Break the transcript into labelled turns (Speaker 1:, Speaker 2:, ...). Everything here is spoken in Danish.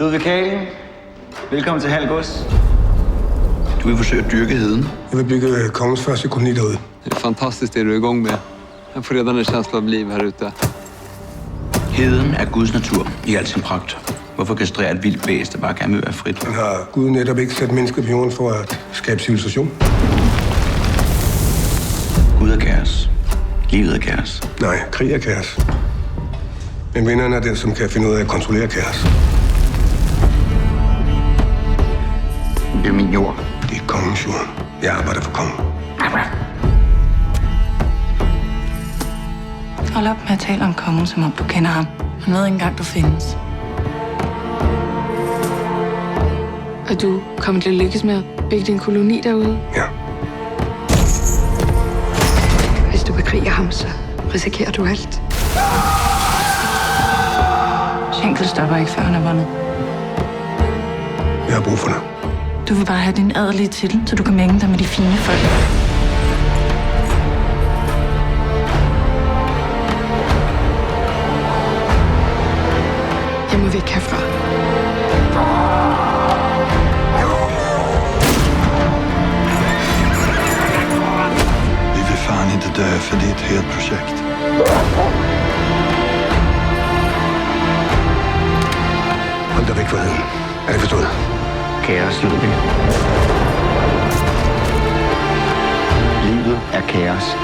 Speaker 1: Ludvig Kalen, velkommen til Halgås.
Speaker 2: Du vil forsøge at dyrke heden.
Speaker 3: Jeg vil bygge kongens første koloni derude.
Speaker 4: Det er fantastisk, det du er i gang med. Jeg får redan en känsla av liv her ute.
Speaker 2: Heden er Guds natur i al sin pragt. Hvorfor kastrere et vildt bæst, der bare gerne vil være frit?
Speaker 3: Han har Gud netop ikke sat mennesket på jorden for at skabe civilisation.
Speaker 2: Gud er kaos. Livet er kaos.
Speaker 3: Nej, krig er kaos. Men vinderen er den, som kan finde ud af at kontrollere kaos.
Speaker 2: Det er min jord.
Speaker 3: Det er kongens jord. Jeg arbejder for kongen.
Speaker 5: Hold op med at tale om kongen, som om du kender ham. Han ved ikke engang, du findes.
Speaker 6: Og du kommer til at lykkes med at bygge din koloni derude?
Speaker 3: Ja.
Speaker 6: Hvis du bekriger ham, så risikerer du alt.
Speaker 5: Schenkel stopper ikke, før han er vundet.
Speaker 3: Jeg har brug for dig.
Speaker 5: Du vil bare have din adelige titel, så du kan mænge dig med de fine folk.
Speaker 6: Jeg må væk herfra.
Speaker 7: Vi vill fan inte dö för det är ett helt projekt.
Speaker 3: Hold dig væk fra heden. Er det forstået?
Speaker 1: Kaos, Ludvig. Livet er kaos.